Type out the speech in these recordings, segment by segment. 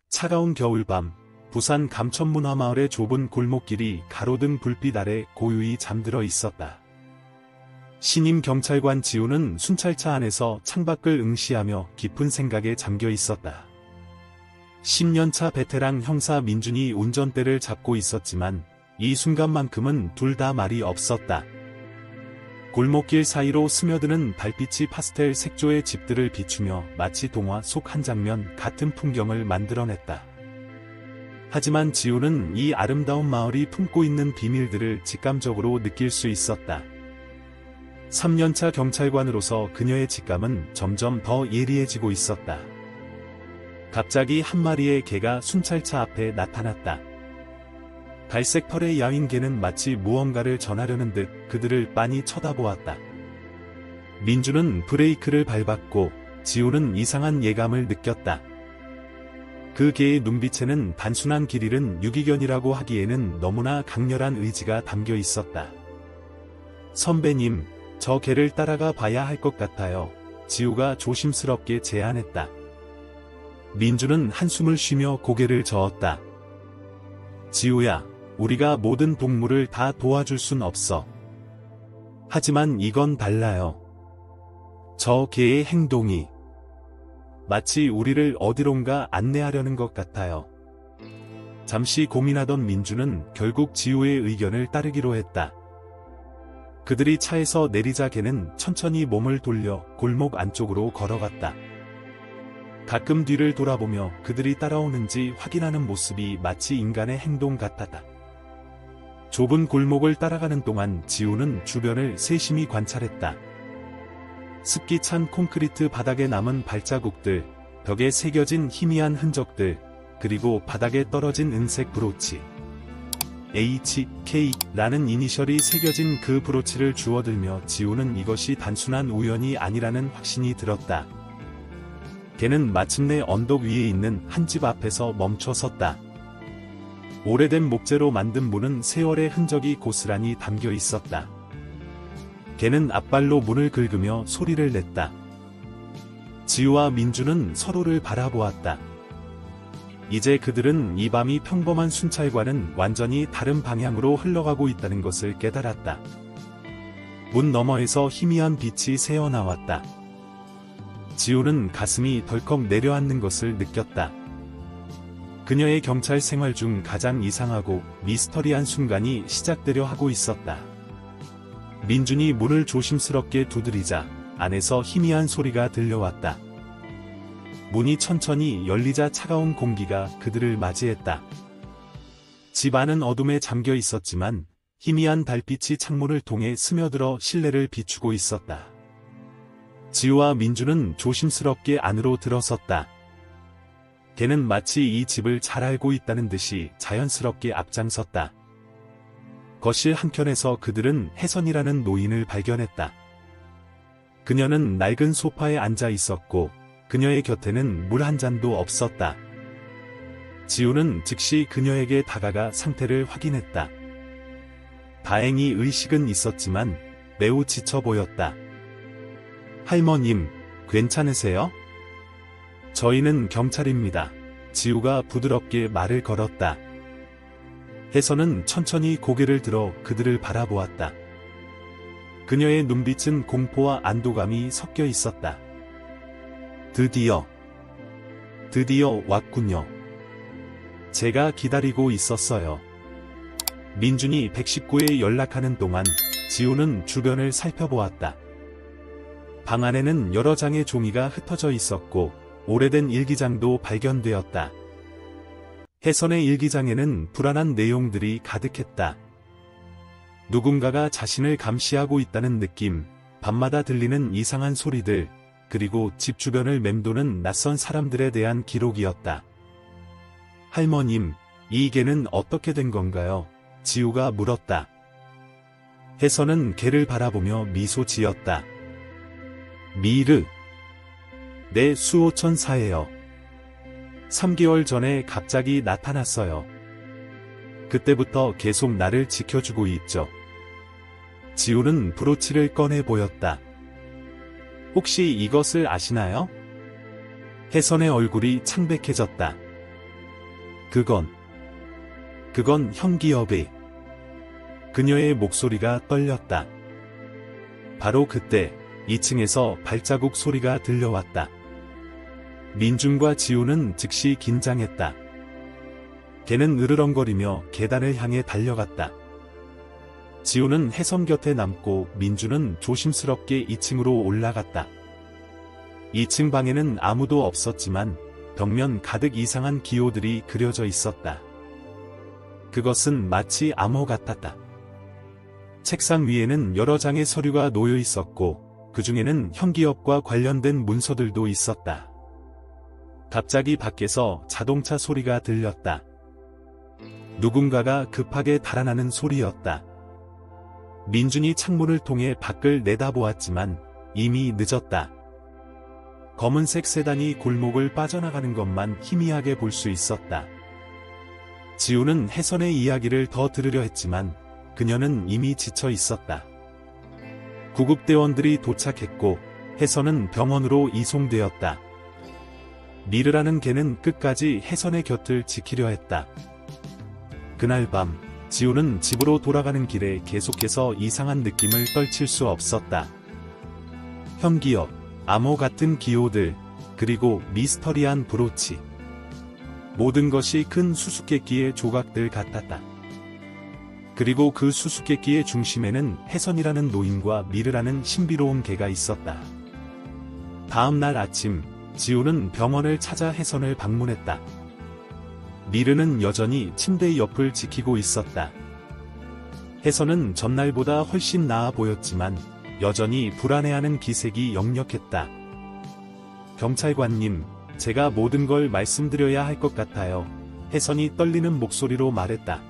차가운 겨울밤, 부산 감천문화마을의 좁은 골목길이 가로등 불빛 아래 고요히 잠들어 있었다. 신임 경찰관 지우는 순찰차 안에서 창밖을 응시하며 깊은 생각에 잠겨 있었다. 10년차 베테랑 형사 민준이 운전대를 잡고 있었지만 이 순간만큼은 둘 다 말이 없었다. 골목길 사이로 스며드는 달빛이 파스텔 색조의 집들을 비추며 마치 동화 속 한 장면 같은 풍경을 만들어냈다. 하지만 지우는 이 아름다운 마을이 품고 있는 비밀들을 직감적으로 느낄 수 있었다. 3년차 경찰관으로서 그녀의 직감은 점점 더 예리해지고 있었다. 갑자기 한 마리의 개가 순찰차 앞에 나타났다. 갈색 털의 야윈 개는 마치 무언가를 전하려는 듯 그들을 빤히 쳐다보았다. 민주는 브레이크를 밟았고 지우는 이상한 예감을 느꼈다. 그 개의 눈빛에는 단순한 길 잃은 유기견이라고 하기에는 너무나 강렬한 의지가 담겨 있었다. 선배님, 저 개를 따라가 봐야 할 것 같아요. 지우가 조심스럽게 제안했다. 민주는 한숨을 쉬며 고개를 저었다. 지우야, 우리가 모든 동물을 다 도와줄 순 없어. 하지만 이건 달라요. 저 개의 행동이 마치 우리를 어디론가 안내하려는 것 같아요. 잠시 고민하던 민주는 결국 지우의 의견을 따르기로 했다. 그들이 차에서 내리자 개는 천천히 몸을 돌려 골목 안쪽으로 걸어갔다. 가끔 뒤를 돌아보며 그들이 따라오는지 확인하는 모습이 마치 인간의 행동 같았다. 좁은 골목을 따라가는 동안 지우는 주변을 세심히 관찰했다. 습기 찬 콘크리트 바닥에 남은 발자국들, 벽에 새겨진 희미한 흔적들, 그리고 바닥에 떨어진 은색 브로치. HK라는 이니셜이 새겨진 그 브로치를 주워들며 지우는 이것이 단순한 우연이 아니라는 확신이 들었다. 개는 마침내 언덕 위에 있는 한 집 앞에서 멈춰 섰다. 오래된 목재로 만든 문은 세월의 흔적이 고스란히 담겨 있었다. 개는 앞발로 문을 긁으며 소리를 냈다. 지우와 민주는 서로를 바라보았다. 이제 그들은 이 밤이 평범한 순찰과는 완전히 다른 방향으로 흘러가고 있다는 것을 깨달았다. 문 너머에서 희미한 빛이 새어나왔다. 지우는 가슴이 덜컥 내려앉는 것을 느꼈다. 그녀의 경찰 생활 중 가장 이상하고 미스터리한 순간이 시작되려 하고 있었다. 민준이 문을 조심스럽게 두드리자 안에서 희미한 소리가 들려왔다. 문이 천천히 열리자 차가운 공기가 그들을 맞이했다. 집 안은 어둠에 잠겨 있었지만 희미한 달빛이 창문을 통해 스며들어 실내를 비추고 있었다. 지우와 민주는 조심스럽게 안으로 들어섰다. 개는 마치 이 집을 잘 알고 있다는 듯이 자연스럽게 앞장섰다. 거실 한켠에서 그들은 혜선이라는 노인을 발견했다. 그녀는 낡은 소파에 앉아 있었고 그녀의 곁에는 물 한 잔도 없었다. 지우는 즉시 그녀에게 다가가 상태를 확인했다. 다행히 의식은 있었지만 매우 지쳐 보였다. 할머님, 괜찮으세요? 저희는 경찰입니다. 지우가 부드럽게 말을 걸었다. 혜선은 천천히 고개를 들어 그들을 바라보았다. 그녀의 눈빛은 공포와 안도감이 섞여 있었다. 드디어 왔군요. 제가 기다리고 있었어요. 민준이 119에 연락하는 동안 지우는 주변을 살펴보았다. 방 안에는 여러 장의 종이가 흩어져 있었고 오래된 일기장도 발견되었다. 혜선의 일기장에는 불안한 내용들이 가득했다. 누군가가 자신을 감시하고 있다는 느낌, 밤마다 들리는 이상한 소리들, 그리고 집 주변을 맴도는 낯선 사람들에 대한 기록이었다. 할머님, 이 개는 어떻게 된 건가요? 지우가 물었다. 혜선은 개를 바라보며 미소 지었다. 미르. 내 수호천사예요. 3개월 전에 갑자기 나타났어요. 그때부터 계속 나를 지켜주고 있죠. 지우는 브로치를 꺼내 보였다. 혹시 이것을 아시나요? 혜선의 얼굴이 창백해졌다. 그건 형기업의. 그녀의 목소리가 떨렸다. 바로 그때 2층에서 발자국 소리가 들려왔다. 민준과 지우는 즉시 긴장했다. 걔는 으르렁거리며 계단을 향해 달려갔다. 지우는 혜선 곁에 남고 민준은 조심스럽게 2층으로 올라갔다. 2층 방에는 아무도 없었지만 벽면 가득 이상한 기호들이 그려져 있었다. 그것은 마치 암호 같았다. 책상 위에는 여러 장의 서류가 놓여 있었고 그 중에는 형기업과 관련된 문서들도 있었다. 갑자기 밖에서 자동차 소리가 들렸다. 누군가가 급하게 달아나는 소리였다. 민준이 창문을 통해 밖을 내다보았지만 이미 늦었다. 검은색 세단이 골목을 빠져나가는 것만 희미하게 볼 수 있었다. 지우는 혜선의 이야기를 더 들으려 했지만 그녀는 이미 지쳐 있었다. 구급대원들이 도착했고 혜선은 병원으로 이송되었다. 미르라는 개는 끝까지 혜선의 곁을 지키려 했다. 그날 밤 지우는 집으로 돌아가는 길에 계속해서 이상한 느낌을 떨칠 수 없었다. 형기업, 암호 같은 기호들, 그리고 미스터리한 브로치. 모든 것이 큰 수수께끼의 조각들 같았다. 그리고 그 수수께끼의 중심에는 혜선이라는 노인과 미르라는 신비로운 개가 있었다. 다음 날 아침, 지우는 병원을 찾아 혜선을 방문했다. 미르는 여전히 침대 옆을 지키고 있었다. 혜선은 전날보다 훨씬 나아 보였지만 여전히 불안해하는 기색이 역력했다. 경찰관님, 제가 모든 걸 말씀드려야 할 것 같아요. 혜선이 떨리는 목소리로 말했다.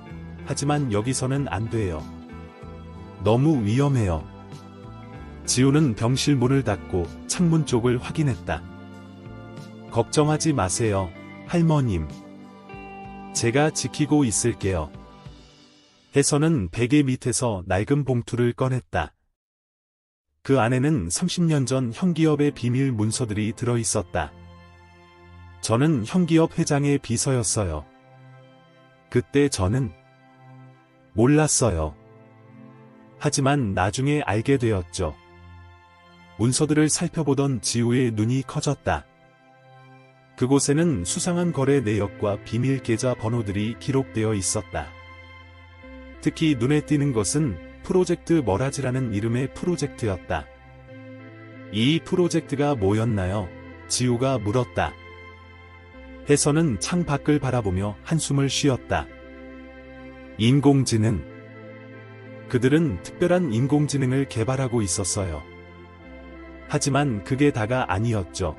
하지만 여기서는 안 돼요. 너무 위험해요. 지우는 병실 문을 닫고 창문 쪽을 확인했다. 걱정하지 마세요, 할머님. 제가 지키고 있을게요. 혜선은 베개 밑에서 낡은 봉투를 꺼냈다. 그 안에는 30년 전 형기업의 비밀 문서들이 들어 있었다. 저는 형기업 회장의 비서였어요. 그때 저는 몰랐어요. 하지만 나중에 알게 되었죠. 문서들을 살펴보던 지우의 눈이 커졌다. 그곳에는 수상한 거래 내역과 비밀 계좌 번호들이 기록되어 있었다. 특히 눈에 띄는 것은 프로젝트 머라지라는 이름의 프로젝트였다. 이 프로젝트가 뭐였나요? 지우가 물었다. 혜선은 창 밖을 바라보며 한숨을 쉬었다. 인공지능. 그들은 특별한 인공지능을 개발하고 있었어요. 하지만 그게 다가 아니었죠.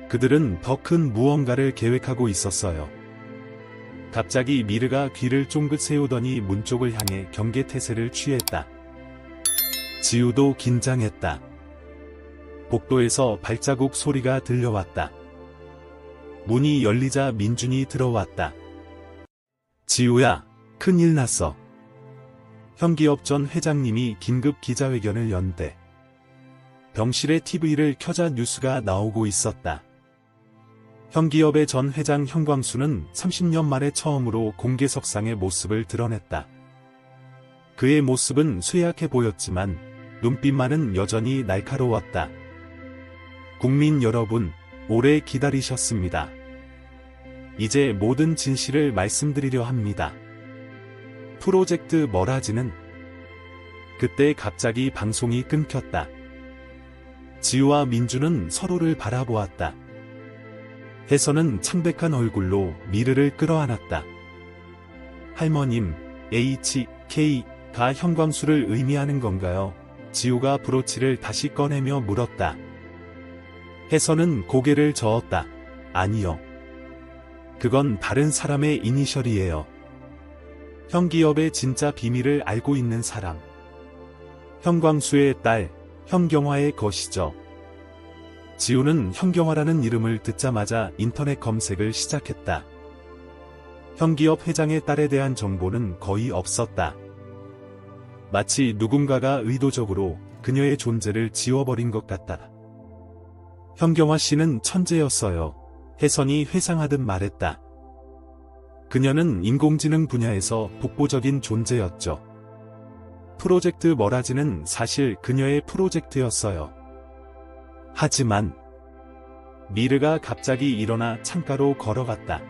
그들은 더 큰 무언가를 계획하고 있었어요. 갑자기 미르가 귀를 쫑긋 세우더니 문 쪽을 향해 경계태세를 취했다. 지우도 긴장했다. 복도에서 발자국 소리가 들려왔다. 문이 열리자 민준이 들어왔다. 지우야, 큰일 났어. 형기업 전 회장님이 긴급 기자회견을 연대. 병실의 TV를 켜자 뉴스가 나오고 있었다. 형기업의 전 회장 형광수는 30년 만에 처음으로 공개석상의 모습을 드러냈다. 그의 모습은 쇠약해 보였지만 눈빛만은 여전히 날카로웠다. 국민 여러분, 오래 기다리셨습니다. 이제 모든 진실을 말씀드리려 합니다. 프로젝트 머라지는. 그때 갑자기 방송이 끊겼다. 지우와 민주는 서로를 바라보았다. 혜선은 창백한 얼굴로 미르를 끌어안았다. 할머님, HK가 형광수를 의미하는 건가요? 지우가 브로치를 다시 꺼내며 물었다. 혜선은 고개를 저었다. 아니요. 그건 다른 사람의 이니셜이에요. 형기업의 진짜 비밀을 알고 있는 사람. 형광수의 딸, 형경화의 것이죠. 지우는 형경화라는 이름을 듣자마자 인터넷 검색을 시작했다. 형기업 회장의 딸에 대한 정보는 거의 없었다. 마치 누군가가 의도적으로 그녀의 존재를 지워버린 것 같다. 형경화 씨는 천재였어요. 혜선이 회상하듯 말했다. 그녀는 인공지능 분야에서 독보적인 존재였죠. 프로젝트 머라지는 사실 그녀의 프로젝트였어요. 하지만 미르가 갑자기 일어나 창가로 걸어갔다.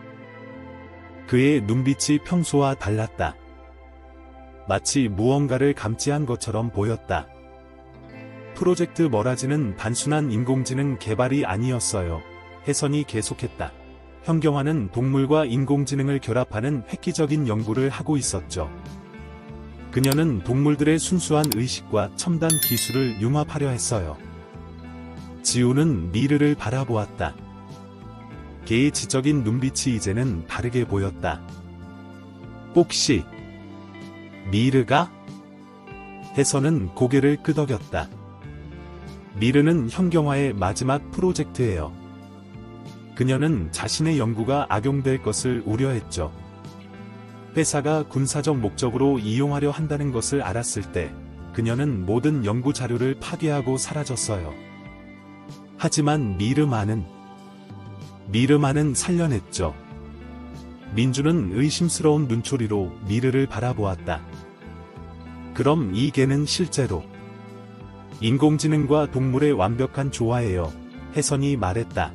그의 눈빛이 평소와 달랐다. 마치 무언가를 감지한 것처럼 보였다. 프로젝트 머라지는 단순한 인공지능 개발이 아니었어요. 혜선이 계속했다. 현경화는 동물과 인공지능을 결합하는 획기적인 연구를 하고 있었죠. 그녀는 동물들의 순수한 의식과 첨단 기술을 융합하려 했어요. 지우는 미르를 바라보았다. 개의 지적인 눈빛이 이제는 다르게 보였다. 혹시 미르가? 혜선은 고개를 끄덕였다. 미르는 현경화의 마지막 프로젝트예요. 그녀는 자신의 연구가 악용될 것을 우려했죠. 회사가 군사적 목적으로 이용하려 한다는 것을 알았을 때 그녀는 모든 연구 자료를 파괴하고 사라졌어요. 하지만 미르만은 살려냈죠. 민주는 의심스러운 눈초리로 미르를 바라보았다. 그럼 이 개는 실제로 인공지능과 동물의 완벽한 조화예요. 혜선이 말했다.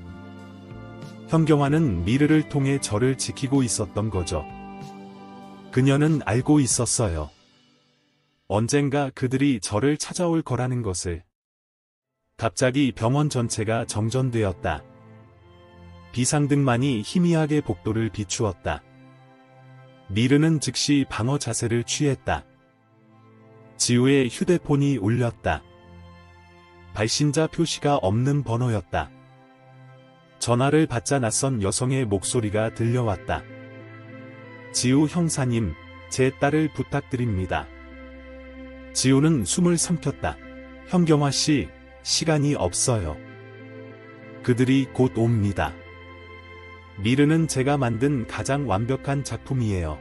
현경화는 미르를 통해 저를 지키고 있었던 거죠. 그녀는 알고 있었어요. 언젠가 그들이 저를 찾아올 거라는 것을. 갑자기 병원 전체가 정전되었다. 비상등만이 희미하게 복도를 비추었다. 미르는 즉시 방어 자세를 취했다. 지우의 휴대폰이 울렸다. 발신자 표시가 없는 번호였다. 전화를 받자 낯선 여성의 목소리가 들려왔다. 지우 형사님, 제 딸을 부탁드립니다. 지우는 숨을 삼켰다. 현경화 씨, 시간이 없어요. 그들이 곧 옵니다. 미르는 제가 만든 가장 완벽한 작품이에요.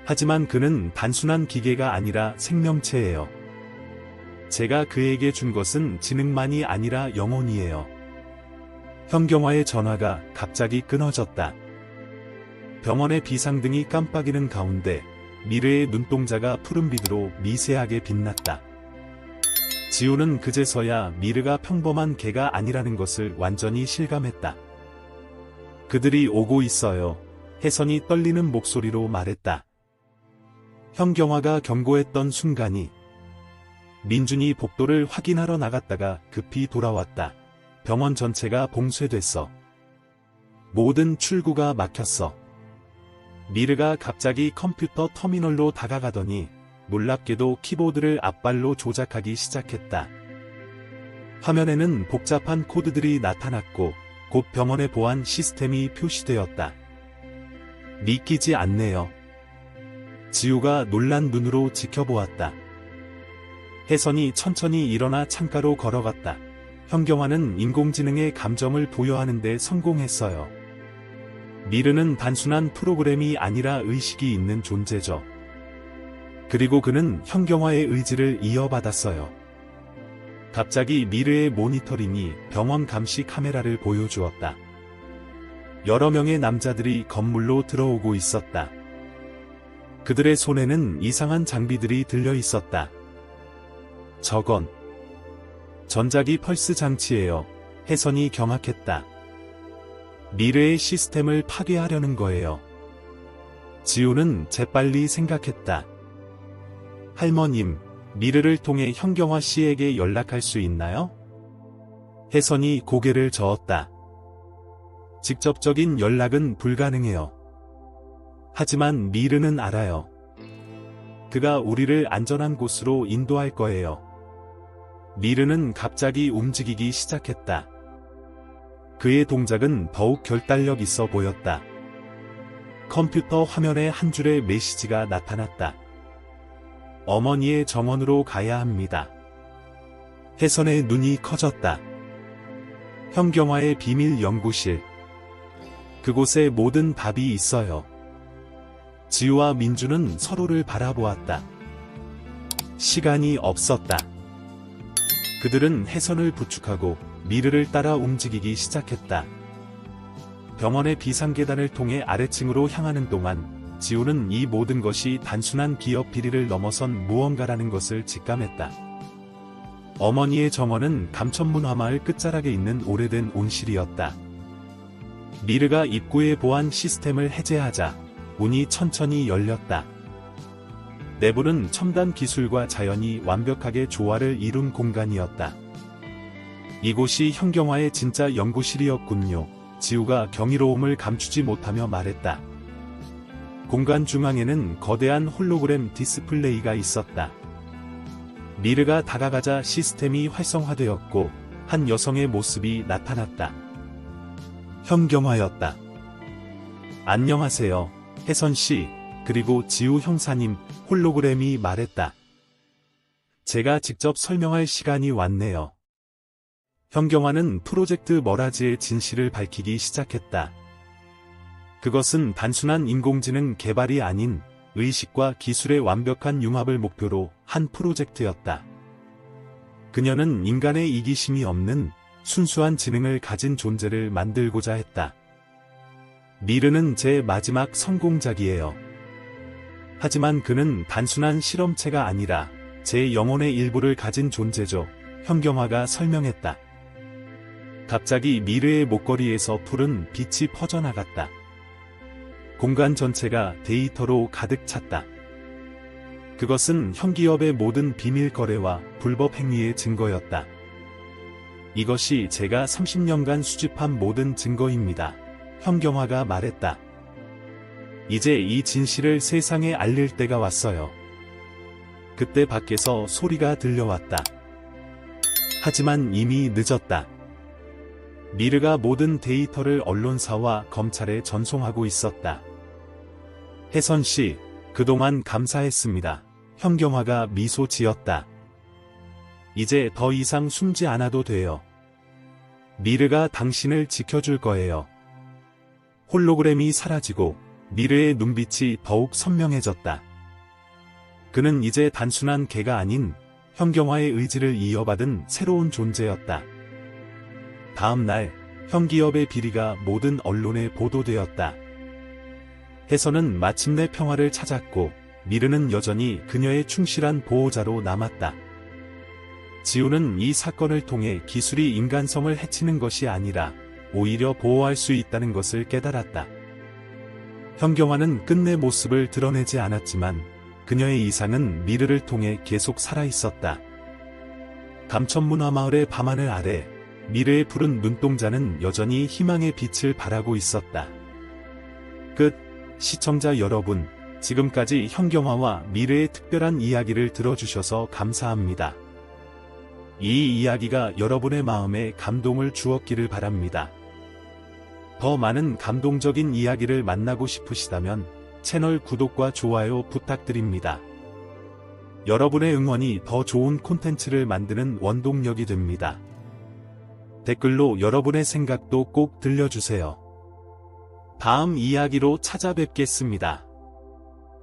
하지만 그는 단순한 기계가 아니라 생명체예요. 제가 그에게 준 것은 지능만이 아니라 영혼이에요. 현경화의 전화가 갑자기 끊어졌다. 병원의 비상등이 깜빡이는 가운데 미르의 눈동자가 푸른빛으로 미세하게 빛났다. 지우는 그제서야 미르가 평범한 개가 아니라는 것을 완전히 실감했다. 그들이 오고 있어요. 혜선이 떨리는 목소리로 말했다. 현경화가 경고했던 순간이 민준이 복도를 확인하러 나갔다가 급히 돌아왔다. 병원 전체가 봉쇄됐어. 모든 출구가 막혔어. 미르가 갑자기 컴퓨터 터미널로 다가가더니 놀랍게도 키보드를 앞발로 조작하기 시작했다. 화면에는 복잡한 코드들이 나타났고 곧 병원의 보안 시스템이 표시되었다. 믿기지 않네요. 지우가 놀란 눈으로 지켜보았다. 혜선이 천천히 일어나 창가로 걸어갔다. 현경화는 인공지능의 감정을 부여하는 데 성공했어요. 미르는 단순한 프로그램이 아니라 의식이 있는 존재죠. 그리고 그는 현경화의 의지를 이어받았어요. 갑자기 미르의 모니터링이 병원 감시 카메라를 보여주었다. 여러 명의 남자들이 건물로 들어오고 있었다. 그들의 손에는 이상한 장비들이 들려 있었다. 저건 전자기 펄스 장치예요. 혜선이 경악했다. 미르의 시스템을 파괴하려는 거예요. 지우는 재빨리 생각했다. 할머님, 미르를 통해 현경화 씨에게 연락할 수 있나요? 혜선이 고개를 저었다. 직접적인 연락은 불가능해요. 하지만 미르는 알아요. 그가 우리를 안전한 곳으로 인도할 거예요. 미르는 갑자기 움직이기 시작했다. 그의 동작은 더욱 결단력 있어 보였다. 컴퓨터 화면에 한 줄의 메시지가 나타났다. 어머니의 정원으로 가야 합니다. 혜선의 눈이 커졌다. 현경화의 비밀 연구실. 그곳에 모든 답이 있어요. 지우와 민주는 서로를 바라보았다. 시간이 없었다. 그들은 혜선을 부축하고 미르를 따라 움직이기 시작했다. 병원의 비상계단을 통해 아래층으로 향하는 동안 지우는 이 모든 것이 단순한 기업 비리를 넘어선 무언가라는 것을 직감했다. 어머니의 정원은 감천문화마을 끝자락에 있는 오래된 온실이었다. 미르가 입구의 보안 시스템을 해제하자 문이 천천히 열렸다. 내부는 첨단 기술과 자연이 완벽하게 조화를 이룬 공간이었다. 이곳이 현경화의 진짜 연구실이었군요. 지우가 경이로움을 감추지 못하며 말했다. 공간 중앙에는 거대한 홀로그램 디스플레이가 있었다. 미르가 다가가자 시스템이 활성화되었고 한 여성의 모습이 나타났다. 현경화였다. 안녕하세요, 혜선씨, 그리고 지우 형사님, 홀로그램이 말했다. 제가 직접 설명할 시간이 왔네요. 현경화는 프로젝트 머라즈의 진실을 밝히기 시작했다. 그것은 단순한 인공지능 개발이 아닌 의식과 기술의 완벽한 융합을 목표로 한 프로젝트였다. 그녀는 인간의 이기심이 없는 순수한 지능을 가진 존재를 만들고자 했다. 미르는 제 마지막 성공작이에요. 하지만 그는 단순한 실험체가 아니라 제 영혼의 일부를 가진 존재죠, 현경화가 설명했다. 갑자기 미르의 목걸이에서 푸른 빛이 퍼져나갔다. 공간 전체가 데이터로 가득 찼다. 그것은 현기업의 모든 비밀 거래와 불법 행위의 증거였다. 이것이 제가 30년간 수집한 모든 증거입니다, 현경화가 말했다. 이제 이 진실을 세상에 알릴 때가 왔어요. 그때 밖에서 소리가 들려왔다. 하지만 이미 늦었다. 미르가 모든 데이터를 언론사와 검찰에 전송하고 있었다. 혜선씨, 그동안 감사했습니다, 현경화가 미소 지었다. 이제 더 이상 숨지 않아도 돼요. 미르가 당신을 지켜줄 거예요. 홀로그램이 사라지고 미르의 눈빛이 더욱 선명해졌다. 그는 이제 단순한 개가 아닌 현경화의 의지를 이어받은 새로운 존재였다. 다음 날, 현기업의 비리가 모든 언론에 보도되었다. 혜선은 마침내 평화를 찾았고 미르는 여전히 그녀의 충실한 보호자로 남았다. 지우는 이 사건을 통해 기술이 인간성을 해치는 것이 아니라 오히려 보호할 수 있다는 것을 깨달았다. 현경화는 끝내 모습을 드러내지 않았지만 그녀의 이상은 미르를 통해 계속 살아있었다. 감천문화마을의 밤하늘 아래 미르의 푸른 눈동자는 여전히 희망의 빛을 발하고 있었다. 끝. 시청자 여러분, 지금까지 현경화와 미르의 특별한 이야기를 들어주셔서 감사합니다. 이 이야기가 여러분의 마음에 감동을 주었기를 바랍니다. 더 많은 감동적인 이야기를 만나고 싶으시다면 채널 구독과 좋아요 부탁드립니다. 여러분의 응원이 더 좋은 콘텐츠를 만드는 원동력이 됩니다. 댓글로 여러분의 생각도 꼭 들려주세요. 다음 이야기로 찾아뵙겠습니다.